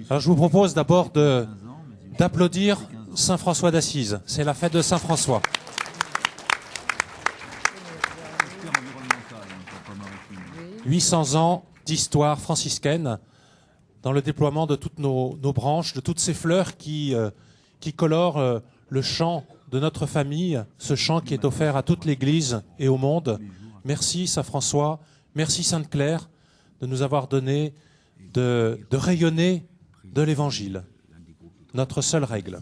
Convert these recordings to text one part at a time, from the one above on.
Alors je vous propose d'abord d'applaudir Saint François d'Assise. C'est la fête de Saint François. 800 ans d'histoire franciscaine dans le déploiement de toutes nos branches, de toutes ces fleurs qui colorent le chant de notre famille, ce chant qui est offert à toute l'Église et au monde. Merci Saint François, merci Sainte Claire de nous avoir donné de rayonner de l'Évangile, notre seule règle.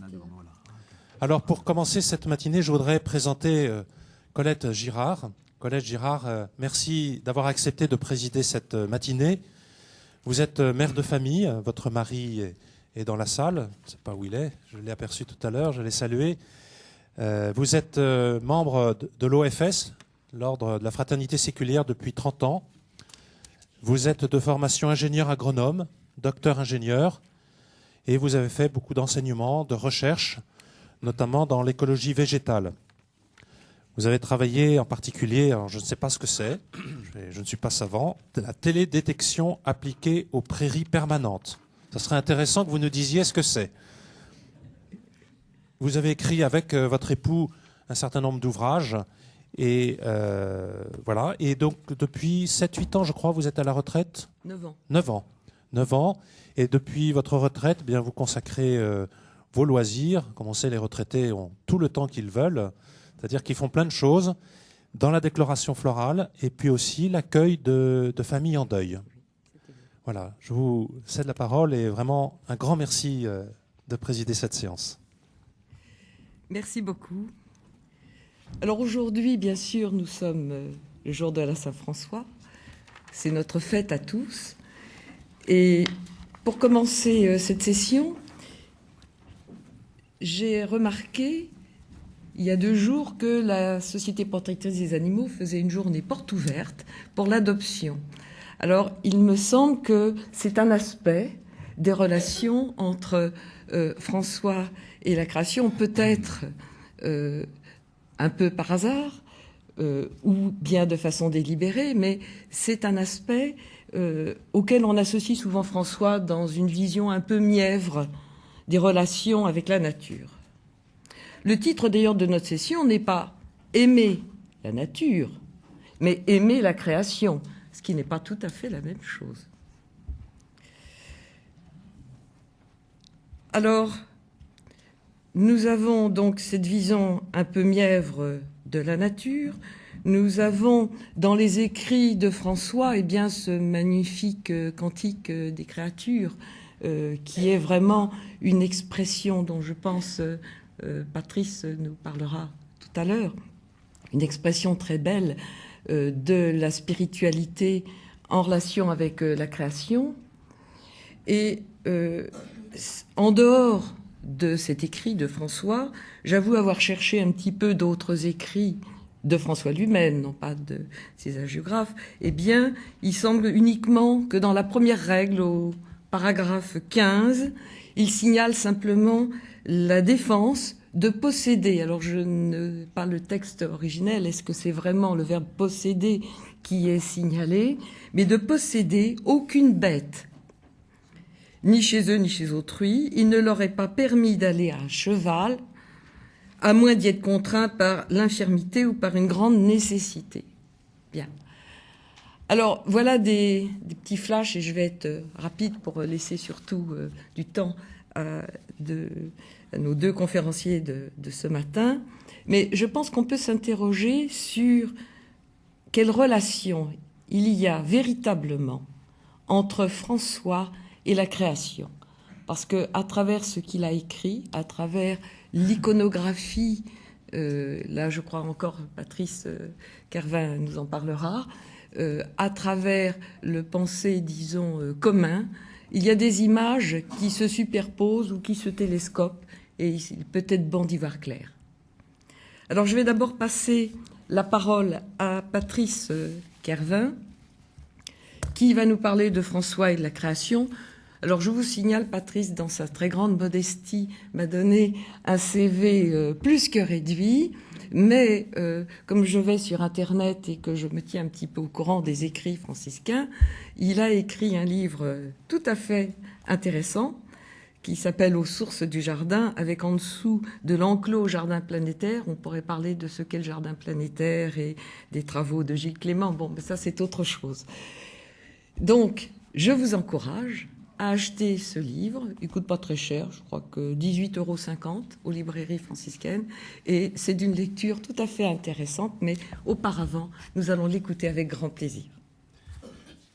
Alors pour commencer cette matinée, je voudrais présenter Colette Girard. Colette Girard, merci d'avoir accepté de présider cette matinée. Vous êtes mère de famille, votre mari est dans la salle, je ne sais pas où il est, je l'ai aperçu tout à l'heure, je l'ai salué. Vous êtes membre de l'OFS, l'Ordre de la Fraternité Séculière, depuis 30 ans. Vous êtes de formation ingénieur agronome, docteur ingénieur, et vous avez fait beaucoup d'enseignements, de recherche, notamment dans l'écologie végétale. Vous avez travaillé en particulier, alors je ne sais pas ce que c'est, je ne suis pas savant, de la télédétection appliquée aux prairies permanentes. Ça serait intéressant que vous nous disiez ce que c'est. Vous avez écrit avec votre époux un certain nombre d'ouvrages, et voilà. Et donc depuis 7-8 ans, je crois, vous êtes à la retraite ? 9 ans. 9 ans. 9 ans. Et depuis votre retraite, eh bien, vous consacrez vos loisirs. Comme on sait, les retraités ont tout le temps qu'ils veulent. C'est-à-dire qu'ils font plein de choses dans la déclaration florale et puis aussi l'accueil de familles en deuil. Voilà, je vous cède la parole et vraiment un grand merci de présider cette séance. Merci beaucoup. Alors aujourd'hui, bien sûr, nous sommes le jour de la Saint-François. C'est notre fête à tous. Et pour commencer cette session, j'ai remarqué il y a 2 jours que la Société protectrice des animaux faisait une journée porte ouverte pour l'adoption. Alors, il me semble que c'est un aspect des relations entre François et la création, peut-être un peu par hasard, ou bien de façon délibérée, mais c'est un aspect auquel on associe souvent François dans une vision un peu mièvre des relations avec la nature. Le titre d'ailleurs de notre session n'est pas « Aimer la nature », mais « Aimer la création », ce qui n'est pas tout à fait la même chose. Alors, nous avons donc cette vision un peu mièvre de la nature. Nous avons dans les écrits de François ce magnifique cantique des créatures qui est vraiment une expression dont je pense Patrice nous parlera tout à l'heure, une expression très belle de la spiritualité en relation avec la création. Et en dehors de cet écrit de François, j'avoue avoir cherché un petit peu d'autres écrits de François lui-même, non pas de ses hagiographes. Il semble uniquement que dans la première règle, au paragraphe 15, il signale simplement la défense de posséder. Alors je ne pas le texte originel, est-ce que c'est vraiment le verbe posséder qui est signalé, mais de posséder aucune bête, ni chez eux ni chez autrui. Il ne leur est pas permis d'aller à cheval, à moins d'y être contraint par l'infirmité ou par une grande nécessité. Bien. Alors voilà des petits flashs, et je vais être rapide pour laisser surtout du temps à nos 2 conférenciers de ce matin. Mais je pense qu'on peut s'interroger sur quelle relation il y a véritablement entre François et la création. Parce qu'à travers ce qu'il a écrit, à travers l'iconographie, là je crois encore Patrice Kervin nous en parlera, à travers le pensée, disons, commun, il y a des images qui se superposent ou qui se télescopent, et il est peut-être bon d'y voir clair. Alors je vais d'abord passer la parole à Patrice Kervin, qui va nous parler de François et de la création. Alors je vous signale, Patrice, dans sa très grande modestie, m'a donné un CV plus que réduit, mais comme je vais sur Internet et que je me tiens un petit peu au courant des écrits franciscains, il a écrit un livre tout à fait intéressant qui s'appelle Aux sources du jardin, avec en dessous de l'enclos jardin planétaire. On pourrait parler de ce qu'est le jardin planétaire et des travaux de Gilles Clément. Bon, mais ça, c'est autre chose. Donc, je vous encourage à acheter ce livre. Il ne coûte pas très cher, je crois que 18,50 € aux librairies franciscaines. Et c'est d'une lecture tout à fait intéressante, mais auparavant, nous allons l'écouter avec grand plaisir.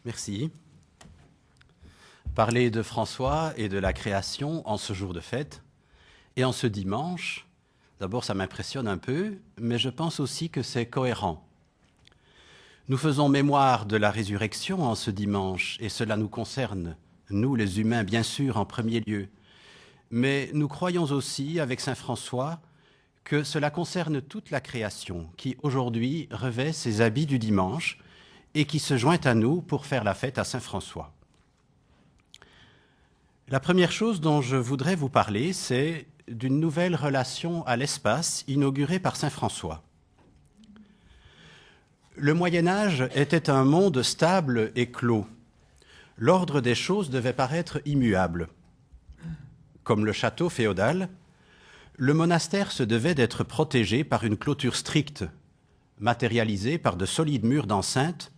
Merci. Parler de François et de la création en ce jour de fête et en ce dimanche, d'abord ça m'impressionne un peu, mais je pense aussi que c'est cohérent. Nous faisons mémoire de la résurrection en ce dimanche et cela nous concerne, nous les humains bien sûr en premier lieu, mais nous croyons aussi avec saint François que cela concerne toute la création qui aujourd'hui revêt ses habits du dimanche et qui se joint à nous pour faire la fête à saint François. La première chose dont je voudrais vous parler, c'est d'une nouvelle relation à l'espace inaugurée par saint François. Le Moyen-Âge était un monde stable et clos. L'ordre des choses devait paraître immuable. Comme le château féodal, le monastère se devait d'être protégé par une clôture stricte, matérialisée par de solides murs d'enceinte,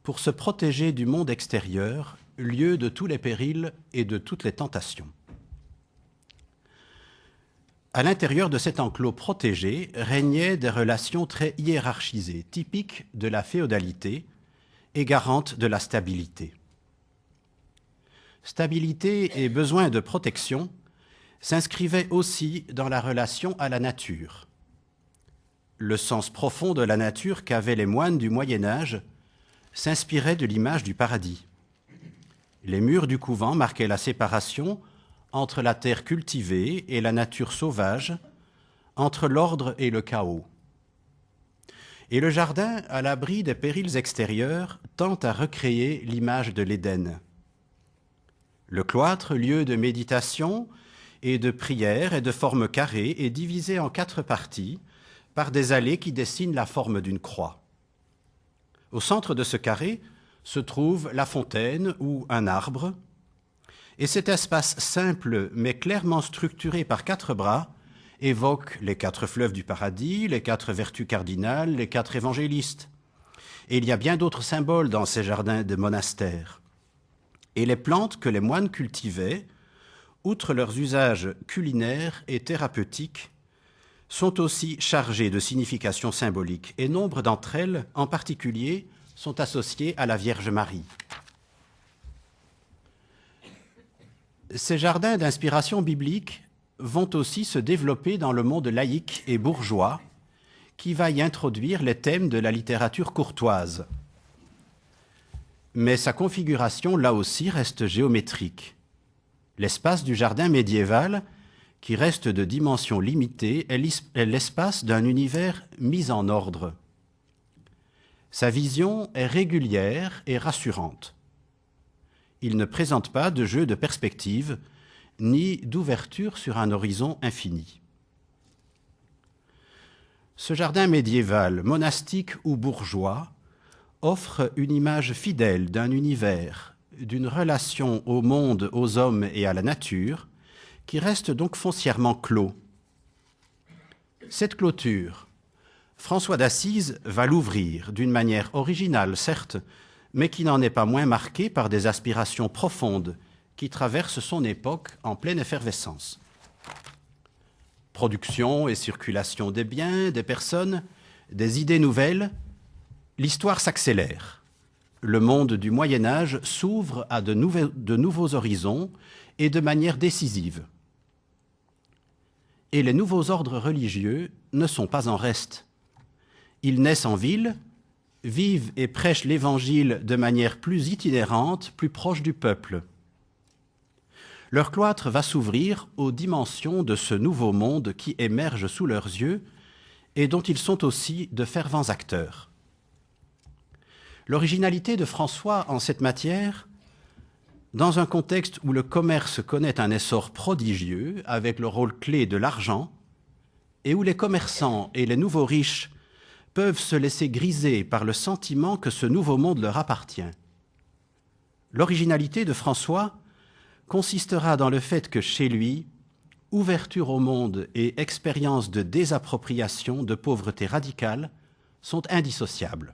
pour se protéger du monde extérieur, lieu de tous les périls et de toutes les tentations. À l'intérieur de cet enclos protégé régnaient des relations très hiérarchisées, typiques de la féodalité et garantes de la stabilité. Stabilité et besoin de protection s'inscrivaient aussi dans la relation à la nature. Le sens profond de la nature qu'avaient les moines du Moyen-Âge s'inspirait de l'image du paradis. Les murs du couvent marquaient la séparation entre la terre cultivée et la nature sauvage, entre l'ordre et le chaos. Et le jardin, à l'abri des périls extérieurs, tente à recréer l'image de l'Éden. Le cloître, lieu de méditation et de prière, est de forme carrée et divisé en 4 parties par des allées qui dessinent la forme d'une croix. Au centre de ce carré se trouve la fontaine ou un arbre, et cet espace simple mais clairement structuré par 4 bras évoque les 4 fleuves du paradis, les 4 vertus cardinales, les 4 évangélistes. Et il y a bien d'autres symboles dans ces jardins de monastères. Et les plantes que les moines cultivaient, outre leurs usages culinaires et thérapeutiques, sont aussi chargées de significations symboliques, et nombre d'entre elles, en particulier, sont associées à la Vierge Marie. Ces jardins d'inspiration biblique vont aussi se développer dans le monde laïque et bourgeois, qui va y introduire les thèmes de la littérature courtoise. Mais sa configuration, là aussi, reste géométrique. L'espace du jardin médiéval, qui reste de dimension limitée, est l'espace d'un univers mis en ordre. Sa vision est régulière et rassurante. Il ne présente pas de jeu de perspective, ni d'ouverture sur un horizon infini. Ce jardin médiéval, monastique ou bourgeois, offre une image fidèle d'un univers, d'une relation au monde, aux hommes et à la nature, qui reste donc foncièrement clos. Cette clôture, François d'Assise va l'ouvrir d'une manière originale, certes, mais qui n'en est pas moins marquée par des aspirations profondes qui traversent son époque en pleine effervescence. Production et circulation des biens, des personnes, des idées nouvelles, l'histoire s'accélère. Le monde du Moyen-Âge s'ouvre à de nouveaux horizons et de manière décisive. Et les nouveaux ordres religieux ne sont pas en reste. Ils naissent en ville, vivent et prêchent l'Évangile de manière plus itinérante, plus proche du peuple. Leur cloître va s'ouvrir aux dimensions de ce nouveau monde qui émerge sous leurs yeux et dont ils sont aussi de fervents acteurs. L'originalité de François en cette matière, dans un contexte où le commerce connaît un essor prodigieux avec le rôle clé de l'argent, et où les commerçants et les nouveaux riches peuvent se laisser griser par le sentiment que ce nouveau monde leur appartient. L'originalité de François consistera dans le fait que chez lui, ouverture au monde et expérience de désappropriation, de pauvreté radicale sont indissociables.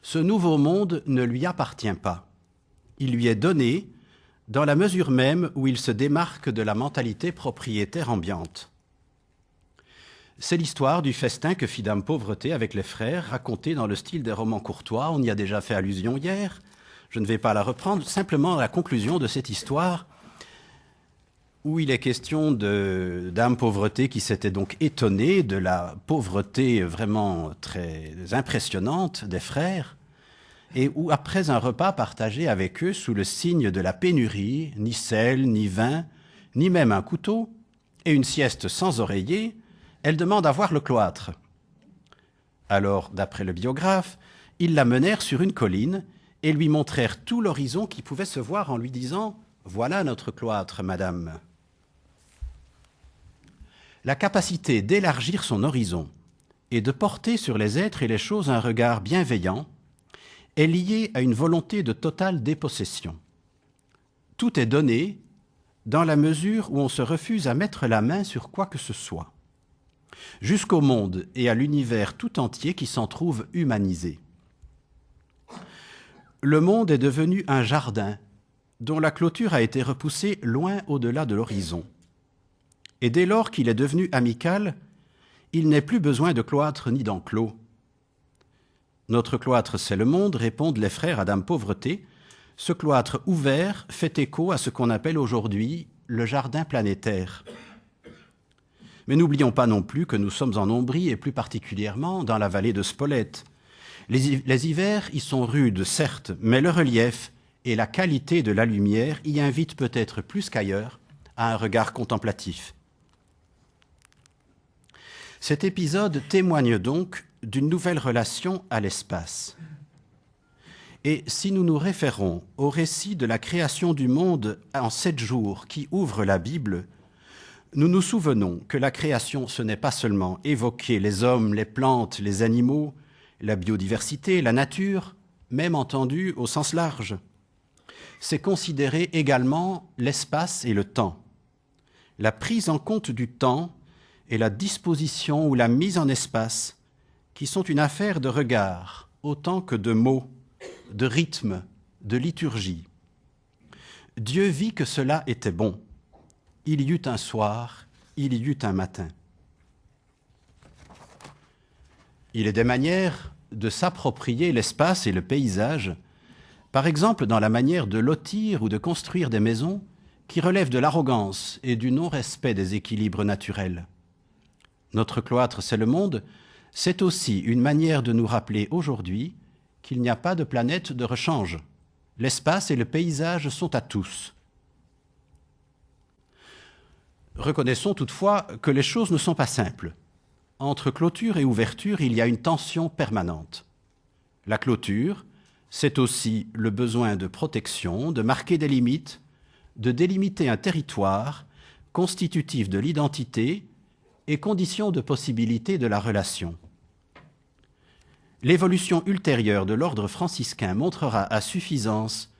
Ce nouveau monde ne lui appartient pas. Il lui est donné dans la mesure même où il se démarque de la mentalité propriétaire ambiante. C'est l'histoire du festin que fit Dame Pauvreté avec les frères, racontée dans le style des romans courtois. On y a déjà fait allusion hier. Je ne vais pas la reprendre, simplement la conclusion de cette histoire où il est question de Dame Pauvreté qui s'était donc étonnée de la pauvreté vraiment très impressionnante des frères et où, après un repas partagé avec eux sous le signe de la pénurie, ni sel, ni vin, ni même un couteau, et une sieste sans oreiller, elle demande à voir le cloître. Alors, d'après le biographe, ils la menèrent sur une colline et lui montrèrent tout l'horizon qui pouvait se voir en lui disant « Voilà notre cloître, madame ». La capacité d'élargir son horizon et de porter sur les êtres et les choses un regard bienveillant est liée à une volonté de totale dépossession. Tout est donné dans la mesure où on se refuse à mettre la main sur quoi que ce soit, jusqu'au monde et à l'univers tout entier qui s'en trouve humanisé. Le monde est devenu un jardin dont la clôture a été repoussée loin au-delà de l'horizon. Et dès lors qu'il est devenu amical, il n'est plus besoin de cloître ni d'enclos. Notre cloître, c'est le monde, répondent les frères à Dame Pauvreté. Ce cloître ouvert fait écho à ce qu'on appelle aujourd'hui le jardin planétaire. Mais n'oublions pas non plus que nous sommes en Ombrie et plus particulièrement dans la vallée de Spolète. Les hivers y sont rudes, certes, mais le relief et la qualité de la lumière y invitent peut-être plus qu'ailleurs à un regard contemplatif. Cet épisode témoigne donc d'une nouvelle relation à l'espace. Et si nous nous référons au récit de la création du monde en 7 jours qui ouvre la Bible, nous nous souvenons que la création, ce n'est pas seulement évoquer les hommes, les plantes, les animaux, la biodiversité, la nature, même entendue au sens large. C'est considérer également l'espace et le temps. La prise en compte du temps et la disposition ou la mise en espace qui sont une affaire de regard autant que de mots, de rythme, de liturgie. Dieu vit que cela était bon. Il y eut un soir, il y eut un matin. Il est des manières de s'approprier l'espace et le paysage, par exemple dans la manière de lotir ou de construire des maisons qui relèvent de l'arrogance et du non-respect des équilibres naturels. Notre cloître, c'est le monde, c'est aussi une manière de nous rappeler aujourd'hui qu'il n'y a pas de planète de rechange. L'espace et le paysage sont à tous. Reconnaissons toutefois que les choses ne sont pas simples. Entre clôture et ouverture, il y a une tension permanente. La clôture, c'est aussi le besoin de protection, de marquer des limites, de délimiter un territoire constitutif de l'identité et condition de possibilité de la relation. L'évolution ultérieure de l'ordre franciscain montrera à suffisance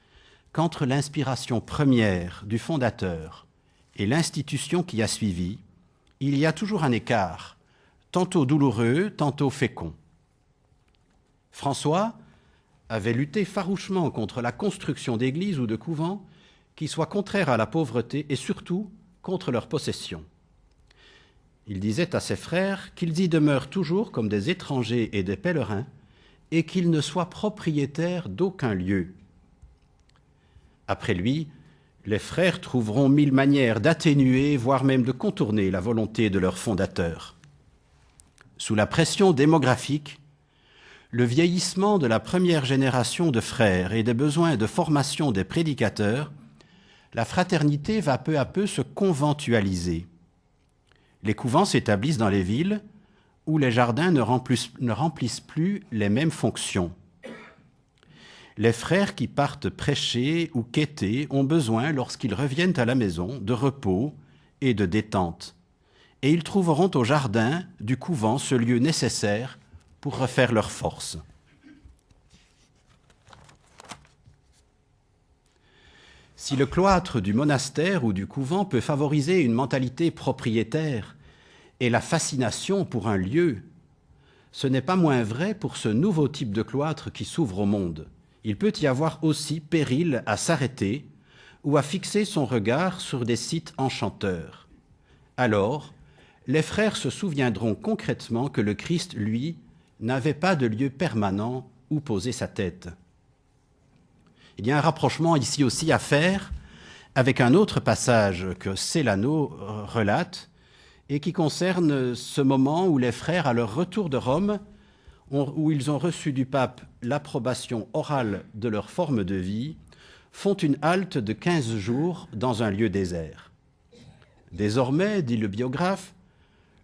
qu'entre l'inspiration première du fondateur et l'institution qui a suivi, il y a toujours un écart, tantôt douloureux, tantôt fécond. François avait lutté farouchement contre la construction d'églises ou de couvents qui soient contraires à la pauvreté et surtout contre leur possession. Il disait à ses frères qu'ils y demeurent toujours comme des étrangers et des pèlerins et qu'ils ne soient propriétaires d'aucun lieu. Après lui, les frères trouveront 1000 manières d'atténuer, voire même de contourner la volonté de leur fondateur. Sous la pression démographique, le vieillissement de la première génération de frères et des besoins de formation des prédicateurs, la fraternité va peu à peu se conventualiser. Les couvents s'établissent dans les villes où les jardins ne remplissent plus les mêmes fonctions. Les frères qui partent prêcher ou quêter ont besoin, lorsqu'ils reviennent à la maison, de repos et de détente. Et ils trouveront au jardin du couvent ce lieu nécessaire pour refaire leurs forces. Si le cloître du monastère ou du couvent peut favoriser une mentalité propriétaire et la fascination pour un lieu, ce n'est pas moins vrai pour ce nouveau type de cloître qui s'ouvre au monde. Il peut y avoir aussi péril à s'arrêter ou à fixer son regard sur des sites enchanteurs. Alors, les frères se souviendront concrètement que le Christ, lui, n'avait pas de lieu permanent où poser sa tête. Il y a un rapprochement ici aussi à faire avec un autre passage que Célano relate et qui concerne ce moment où les frères, à leur retour de Rome, où ils ont reçu du pape l'approbation orale de leur forme de vie, font une halte de 15 jours dans un lieu désert. Désormais, dit le biographe,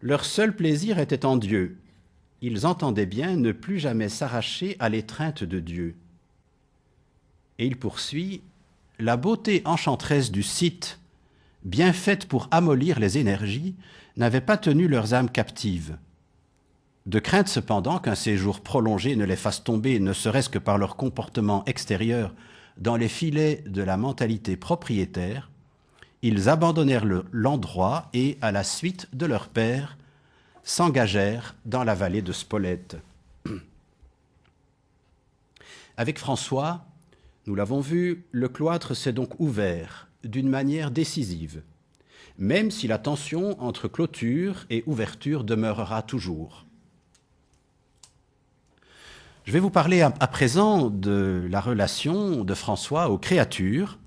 leur seul plaisir était en Dieu. Ils entendaient bien ne plus jamais s'arracher à l'étreinte de Dieu. Et il poursuit, la beauté enchanteresse du site, bien faite pour amollir les énergies, n'avait pas tenu leurs âmes captives. De crainte cependant qu'un séjour prolongé ne les fasse tomber, ne serait-ce que par leur comportement extérieur, dans les filets de la mentalité propriétaire, ils abandonnèrent l'endroit et, à la suite de leur père, s'engagèrent dans la vallée de Spolète. Avec François, nous l'avons vu, le cloître s'est donc ouvert d'une manière décisive, même si la tension entre clôture et ouverture demeurera toujours. Je vais vous parler à présent de la relation de François aux créatures.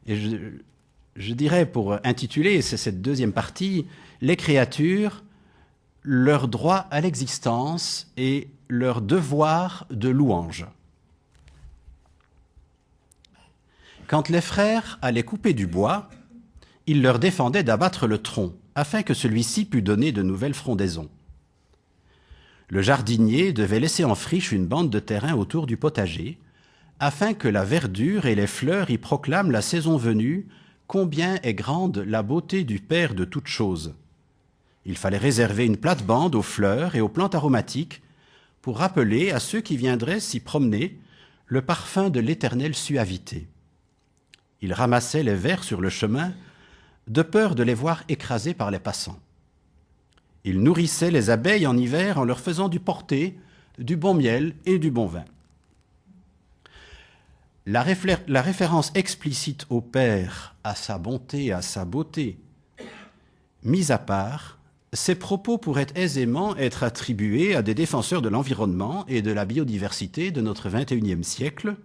Et je dirais, pour intituler cette deuxième partie, les créatures, leur droit à l'existence et leur devoir de louange. Quand les frères allaient couper du bois, il leur défendait d'abattre le tronc, afin que celui-ci pût donner de nouvelles frondaisons. Le jardinier devait laisser en friche une bande de terrain autour du potager, afin que la verdure et les fleurs y proclament la saison venue, combien est grande la beauté du Père de toutes choses. Il fallait réserver une plate-bande aux fleurs et aux plantes aromatiques, pour rappeler à ceux qui viendraient s'y promener le parfum de l'éternelle suavité. Il ramassait les vers sur le chemin, de peur de les voir écrasés par les passants. Il nourrissait les abeilles en hiver en leur faisant du porter, du bon miel et du bon vin. La référence explicite au Père, à sa bonté, à sa beauté, mise à part, ces propos pourraient aisément être attribués à des défenseurs de l'environnement et de la biodiversité de notre XXIe siècle,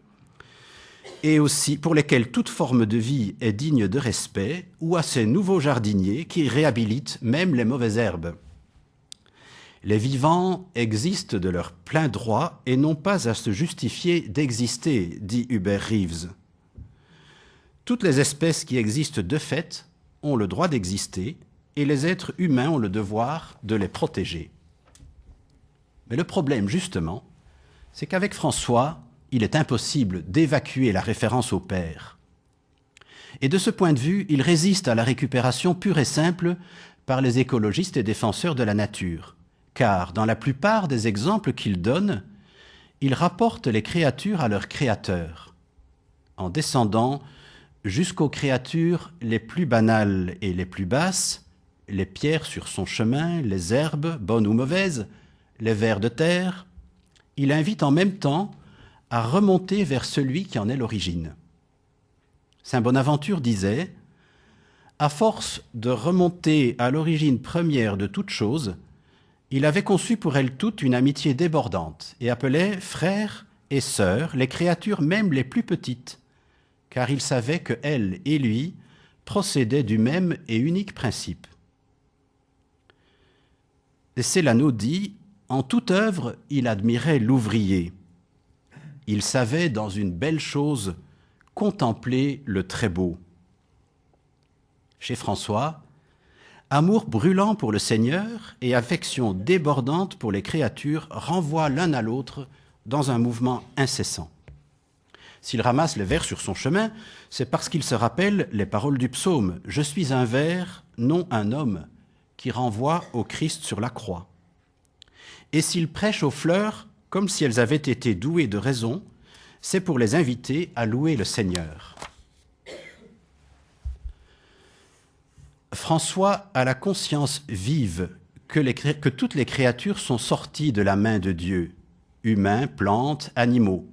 et aussi pour lesquels toute forme de vie est digne de respect, ou à ces nouveaux jardiniers qui réhabilitent même les mauvaises herbes. Les vivants existent de leur plein droit et n'ont pas à se justifier d'exister, dit Hubert Reeves. Toutes les espèces qui existent de fait ont le droit d'exister et les êtres humains ont le devoir de les protéger. Mais le problème, justement, c'est qu'avec François, il est impossible d'évacuer la référence au Père. Et de ce point de vue, il résiste à la récupération pure et simple par les écologistes et défenseurs de la nature, car dans la plupart des exemples qu'il donne, il rapporte les créatures à leur créateur, en descendant jusqu'aux créatures les plus banales et les plus basses, les pierres sur son chemin, les herbes, bonnes ou mauvaises, les vers de terre. Il invite en même temps à remonter vers celui qui en est l'origine. Saint Bonaventure disait « À force de remonter à l'origine première de toute chose, il avait conçu pour elles toutes une amitié débordante et appelait frères et sœurs les créatures même les plus petites, car il savait que elles et lui procédaient du même et unique principe. » Et Célano dit « En toute œuvre, il admirait l'ouvrier. Il savait, dans une belle chose, contempler le très beau. » Chez François, amour brûlant pour le Seigneur et affection débordante pour les créatures renvoient l'un à l'autre dans un mouvement incessant. S'il ramasse les vers sur son chemin, c'est parce qu'il se rappelle les paroles du psaume « Je suis un ver, non un homme », qui renvoie au Christ sur la croix. Et s'il prêche aux fleurs comme si elles avaient été douées de raison, c'est pour les inviter à louer le Seigneur. François a la conscience vive que toutes les créatures sont sorties de la main de Dieu, humains, plantes, animaux.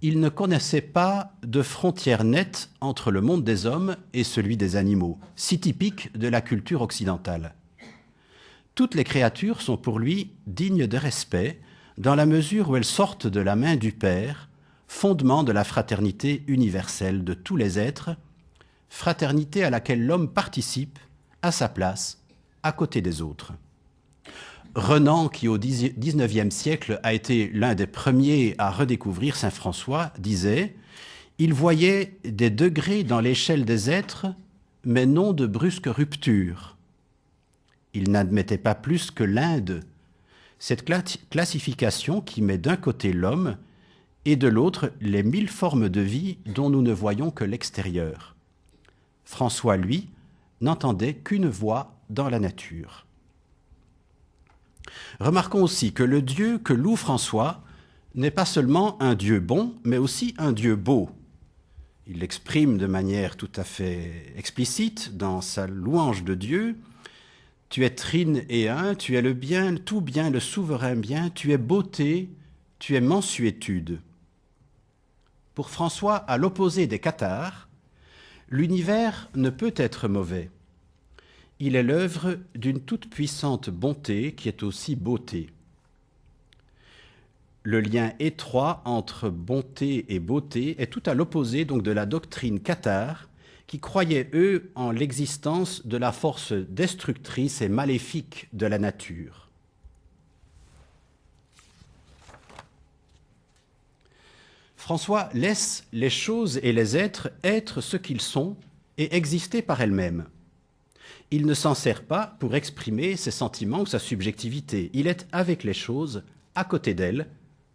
Il ne connaissait pas de frontière nette entre le monde des hommes et celui des animaux, si typique de la culture occidentale. Toutes les créatures sont pour lui dignes de respect, dans la mesure où elles sortent de la main du Père, fondement de la fraternité universelle de tous les êtres, fraternité à laquelle l'homme participe à sa place, à côté des autres. Renan, qui au XIXe siècle a été l'un des premiers à redécouvrir saint François, disait « Il voyait des degrés dans l'échelle des êtres, mais non de brusques ruptures. Il n'admettait pas plus que l'Inde, cette classification qui met d'un côté l'homme et de l'autre les 1000 formes de vie dont nous ne voyons que l'extérieur. François, lui, n'entendait qu'une voix dans la nature. » Remarquons aussi que le Dieu que loue François n'est pas seulement un Dieu bon, mais aussi un Dieu beau. Il l'exprime de manière tout à fait explicite dans sa louange de Dieu. « Tu es trine et un, tu es le bien, tout bien, le souverain bien, tu es beauté, tu es mansuétude. » Pour François, à l'opposé des cathares, l'univers ne peut être mauvais. Il est l'œuvre d'une toute-puissante bonté qui est aussi beauté. Le lien étroit entre bonté et beauté est tout à l'opposé donc de la doctrine cathare qui croyaient, eux, en l'existence de la force destructrice et maléfique de la nature. François laisse les choses et les êtres être ce qu'ils sont et exister par elles-mêmes. Il ne s'en sert pas pour exprimer ses sentiments ou sa subjectivité. Il est avec les choses, à côté d'elles,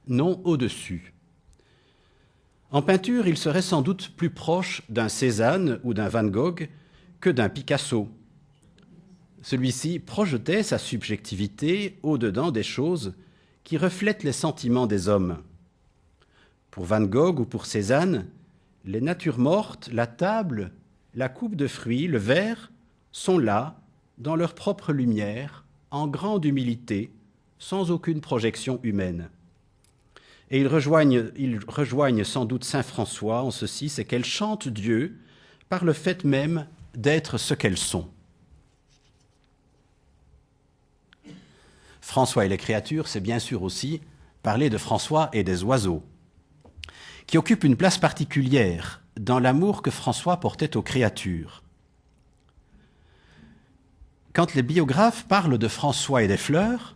non au-dessus. En peinture, il serait sans doute plus proche d'un Cézanne ou d'un Van Gogh que d'un Picasso. Celui-ci projetait sa subjectivité au-dedans des choses qui reflètent les sentiments des hommes. Pour Van Gogh ou pour Cézanne, les natures mortes, la table, la coupe de fruits, le verre, sont là, dans leur propre lumière, en grande humilité, sans aucune projection humaine. Et ils rejoignent sans doute saint François en ceci, c'est qu'elles chantent Dieu par le fait même d'être ce qu'elles sont. François et les créatures, c'est bien sûr aussi parler de François et des oiseaux, qui occupent une place particulière dans l'amour que François portait aux créatures. Quand les biographes parlent de François et des fleurs,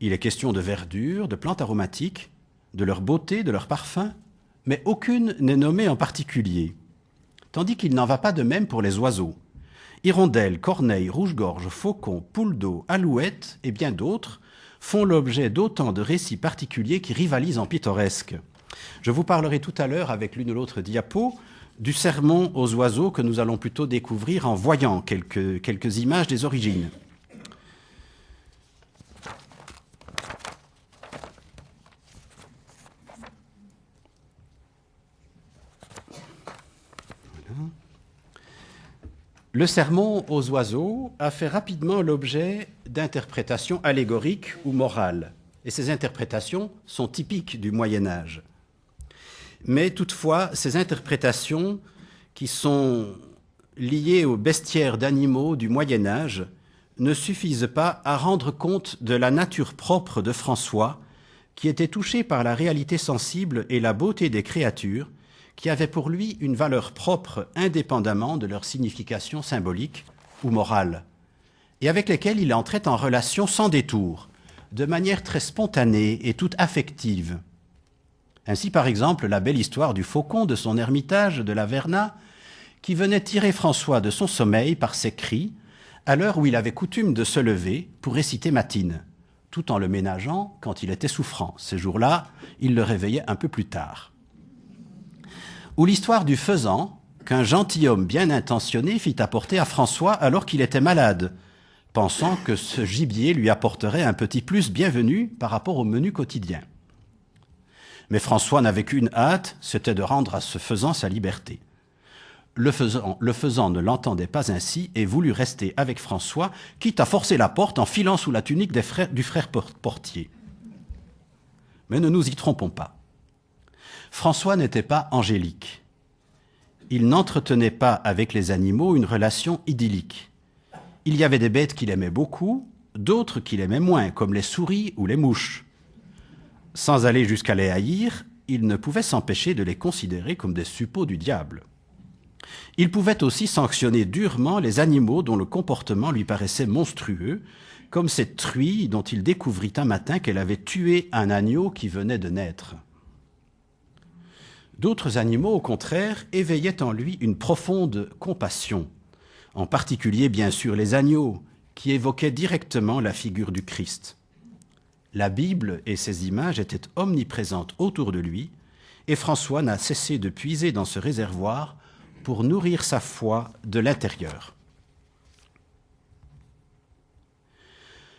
il est question de verdure, de plantes aromatiques, de leur beauté, de leur parfum, mais aucune n'est nommée en particulier. Tandis qu'il n'en va pas de même pour les oiseaux. Hirondelles, corneilles, rouge-gorge, faucons, poules d'eau, alouettes et bien d'autres font l'objet d'autant de récits particuliers qui rivalisent en pittoresque. Je vous parlerai tout à l'heure, avec l'une ou l'autre diapo, du sermon aux oiseaux que nous allons plutôt découvrir en voyant quelques images des origines. Voilà. Le sermon aux oiseaux a fait rapidement l'objet d'interprétations allégoriques ou morales, et ces interprétations sont typiques du Moyen-Âge. Mais toutefois, ces interprétations qui sont liées au bestiaire d'animaux du Moyen-Âge ne suffisent pas à rendre compte de la nature propre de François, qui était touché par la réalité sensible et la beauté des créatures, qui avaient pour lui une valeur propre indépendamment de leur signification symbolique ou morale, et avec lesquelles il entrait en relation sans détour, de manière très spontanée et toute affective. Ainsi, par exemple, la belle histoire du faucon de son ermitage de la Verna, qui venait tirer François de son sommeil par ses cris, à l'heure où il avait coutume de se lever pour réciter matine, tout en le ménageant quand il était souffrant. Ces jours-là, il le réveillait un peu plus tard. Ou l'histoire du faisan, qu'un gentilhomme bien intentionné fit apporter à François alors qu'il était malade, pensant que ce gibier lui apporterait un petit plus bienvenu par rapport au menu quotidien. Mais François n'avait qu'une hâte, c'était de rendre à ce faisan sa liberté. le faisant ne l'entendait pas ainsi et voulut rester avec François, quitte à forcer la porte en filant sous la tunique du frère portier. Mais ne nous y trompons pas. François n'était pas angélique. Il n'entretenait pas avec les animaux une relation idyllique. Il y avait des bêtes qu'il aimait beaucoup, d'autres qu'il aimait moins, comme les souris ou les mouches. Sans aller jusqu'à les haïr, il ne pouvait s'empêcher de les considérer comme des suppôts du diable. Il pouvait aussi sanctionner durement les animaux dont le comportement lui paraissait monstrueux, comme cette truie dont il découvrit un matin qu'elle avait tué un agneau qui venait de naître. D'autres animaux, au contraire, éveillaient en lui une profonde compassion, en particulier, bien sûr, les agneaux, qui évoquaient directement la figure du Christ. La Bible et ses images étaient omniprésentes autour de lui, et François n'a cessé de puiser dans ce réservoir pour nourrir sa foi de l'intérieur.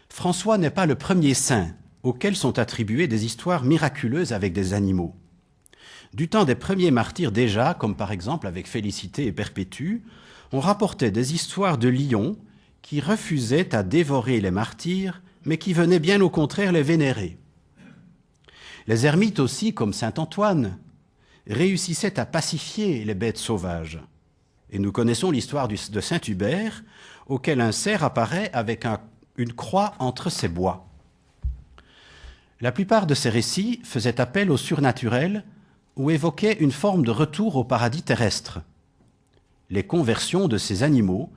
François n'est pas le premier saint auquel sont attribuées des histoires miraculeuses avec des animaux. Du temps des premiers martyrs déjà, comme par exemple avec Félicité et Perpétue, on rapportait des histoires de lions qui refusaient à dévorer les martyrs, mais qui venaient bien au contraire les vénérer. Les ermites aussi, comme saint Antoine, réussissaient à pacifier les bêtes sauvages. Et nous connaissons l'histoire de saint Hubert, auquel un cerf apparaît avec une croix entre ses bois. La plupart de ces récits faisaient appel au surnaturel ou évoquaient une forme de retour au paradis terrestre. Les conversions de ces animaux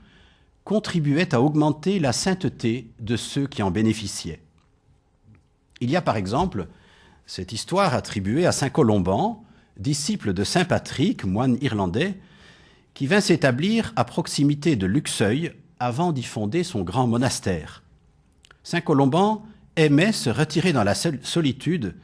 contribuaient à augmenter la sainteté de ceux qui en bénéficiaient. Il y a par exemple cette histoire attribuée à saint Colomban, disciple de saint Patrick, moine irlandais, qui vint s'établir à proximité de Luxeuil avant d'y fonder son grand monastère. Saint Colomban aimait se retirer dans la solitude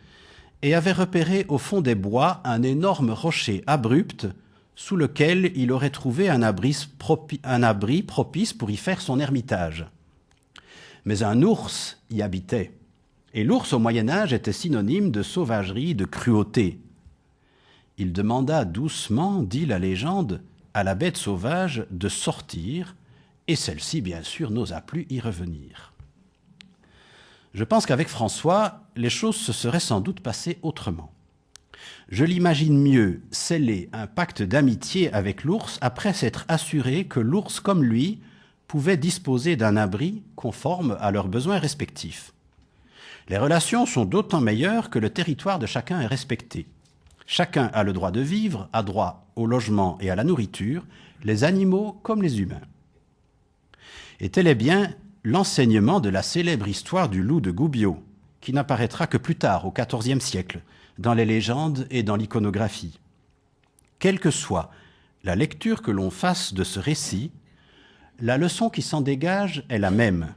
et avait repéré au fond des bois un énorme rocher abrupt sous lequel il aurait trouvé un abri propice pour y faire son ermitage. Mais un ours y habitait, et l'ours au Moyen-Âge était synonyme de sauvagerie, de cruauté. Il demanda doucement, dit la légende, à la bête sauvage de sortir, et celle-ci, bien sûr, n'osa plus y revenir. Je pense qu'avec François, les choses se seraient sans doute passées autrement. Je l'imagine mieux sceller un pacte d'amitié avec l'ours après s'être assuré que l'ours, comme lui, pouvait disposer d'un abri conforme à leurs besoins respectifs. Les relations sont d'autant meilleures que le territoire de chacun est respecté. Chacun a le droit de vivre, a droit au logement et à la nourriture, les animaux comme les humains. Et tel est bien l'enseignement de la célèbre histoire du loup de Gubbio, qui n'apparaîtra que plus tard, au XIVe siècle, dans les légendes et dans l'iconographie. Quelle que soit la lecture que l'on fasse de ce récit, la leçon qui s'en dégage est la même.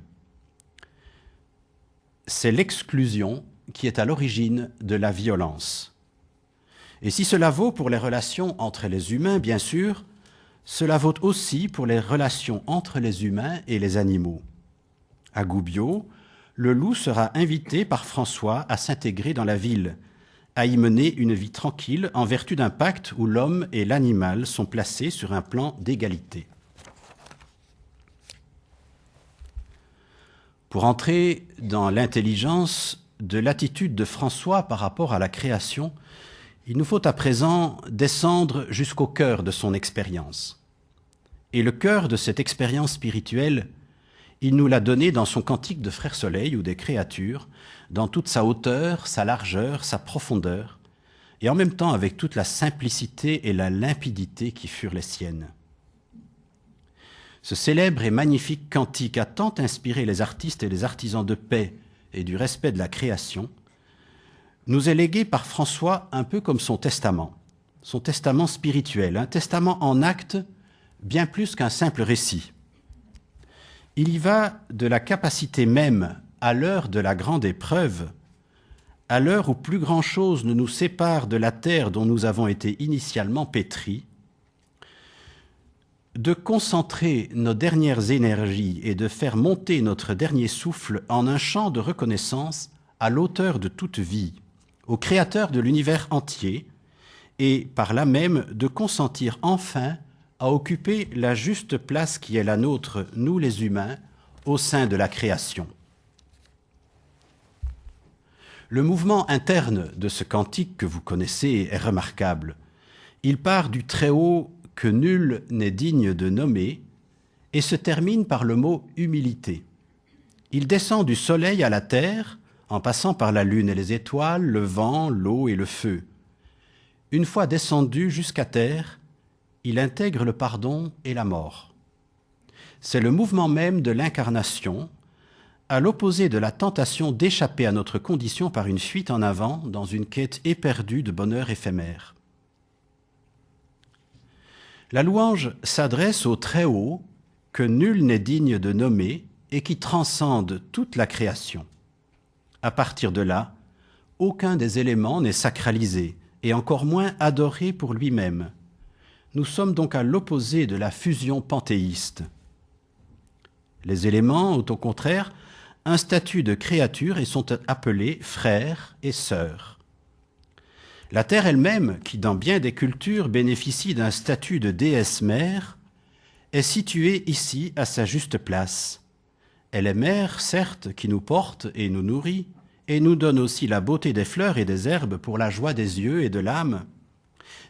C'est l'exclusion qui est à l'origine de la violence. Et si cela vaut pour les relations entre les humains, bien sûr, cela vaut aussi pour les relations entre les humains et les animaux. À Gubbio, le loup sera invité par François à s'intégrer dans la ville, à y mener une vie tranquille en vertu d'un pacte où l'homme et l'animal sont placés sur un plan d'égalité. Pour entrer dans l'intelligence de l'attitude de François par rapport à la création, il nous faut à présent descendre jusqu'au cœur de son expérience. Et le cœur de cette expérience spirituelle, il nous l'a donné dans son cantique de Frère Soleil ou des créatures, dans toute sa hauteur, sa largeur, sa profondeur, et en même temps avec toute la simplicité et la limpidité qui furent les siennes. Ce célèbre et magnifique cantique a tant inspiré les artistes et les artisans de paix et du respect de la création, nous est légué par François un peu comme son testament spirituel, un testament en acte bien plus qu'un simple récit. Il y va de la capacité même, à l'heure de la grande épreuve, à l'heure où plus grand-chose ne nous sépare de la terre dont nous avons été initialement pétris, de concentrer nos dernières énergies et de faire monter notre dernier souffle en un chant de reconnaissance à l'auteur de toute vie, au créateur de l'univers entier, et par là même de consentir enfin à occuper la juste place qui est la nôtre, nous les humains, au sein de la création. Le mouvement interne de ce cantique que vous connaissez est remarquable. Il part du Très-Haut que nul n'est digne de nommer et se termine par le mot « humilité ». Il descend du soleil à la terre en passant par la lune et les étoiles, le vent, l'eau et le feu. Une fois descendu jusqu'à terre, il intègre le pardon et la mort. C'est le mouvement même de l'incarnation, à l'opposé de la tentation d'échapper à notre condition par une fuite en avant dans une quête éperdue de bonheur éphémère. La louange s'adresse au Très-Haut, que nul n'est digne de nommer et qui transcende toute la création. À partir de là, aucun des éléments n'est sacralisé et encore moins adoré pour lui-même. Nous sommes donc à l'opposé de la fusion panthéiste. Les éléments ont au contraire un statut de créature et sont appelés frères et sœurs. La terre elle-même, qui dans bien des cultures bénéficie d'un statut de déesse mère, est située ici à sa juste place. Elle est mère, certes, qui nous porte et nous nourrit, et nous donne aussi la beauté des fleurs et des herbes pour la joie des yeux et de l'âme,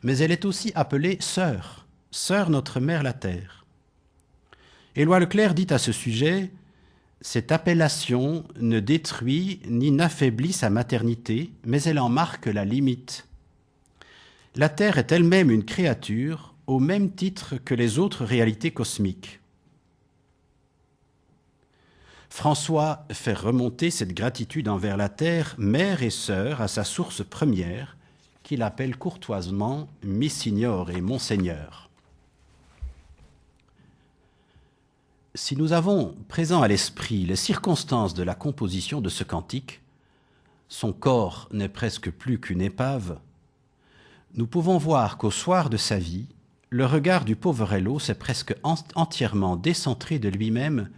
mais elle est aussi appelée sœur, sœur notre mère la terre. Éloi Leclerc dit à ce sujet: cette appellation ne détruit ni n'affaiblit sa maternité, mais elle en marque la limite. La terre est elle-même une créature au même titre que les autres réalités cosmiques. François fait remonter cette gratitude envers la terre, mère et sœur, à sa source première, qu'il appelle courtoisement « Missignor » et « Monseigneur ». Si nous avons présent à l'esprit les circonstances de la composition de ce cantique, son corps n'est presque plus qu'une épave, nous pouvons voir qu'au soir de sa vie, le regard du Poverello s'est presque entièrement décentré de lui-même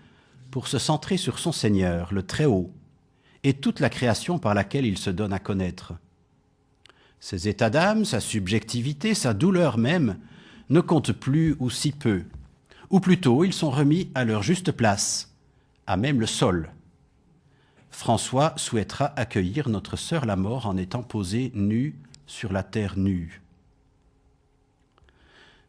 pour se centrer sur son Seigneur, le Très-Haut, et toute la création par laquelle il se donne à connaître. Ses états d'âme, sa subjectivité, sa douleur même ne comptent plus ou si peu, ou plutôt ils sont remis à leur juste place, à même le sol. François souhaitera accueillir notre sœur la mort en étant posée nue sur la terre nue.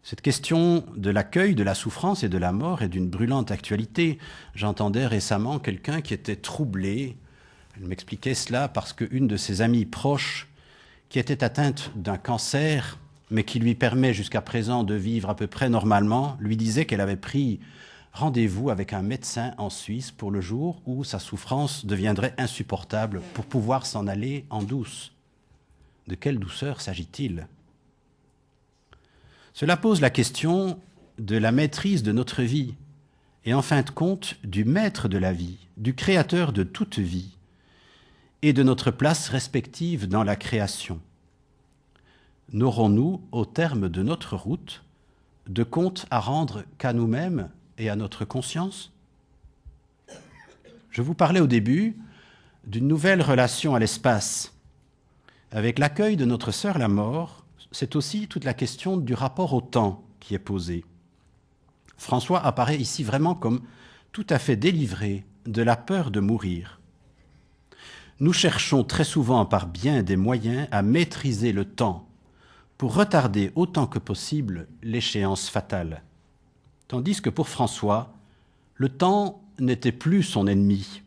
Cette question de l'accueil de la souffrance et de la mort est d'une brûlante actualité. J'entendais récemment quelqu'un qui était troublé. Elle m'expliquait cela parce qu'une de ses amies proches, qui était atteinte d'un cancer, mais qui lui permet jusqu'à présent de vivre à peu près normalement, lui disait qu'elle avait pris rendez-vous avec un médecin en Suisse pour le jour où sa souffrance deviendrait insupportable pour pouvoir s'en aller en douce. De quelle douceur s'agit-il ? Cela pose la question de la maîtrise de notre vie et en fin de compte du maître de la vie, du créateur de toute vie et de notre place respective dans la création. N'aurons-nous, au terme de notre route, de compte à rendre qu'à nous-mêmes et à notre conscience ? Je vous parlais au début d'une nouvelle relation à l'espace. Avec l'accueil de notre sœur la mort, c'est aussi toute la question du rapport au temps qui est posée. François apparaît ici vraiment comme tout à fait délivré de la peur de mourir. Nous cherchons très souvent par bien des moyens à maîtriser le temps pour retarder autant que possible l'échéance fatale. Tandis que pour François, le temps n'était plus son ennemi.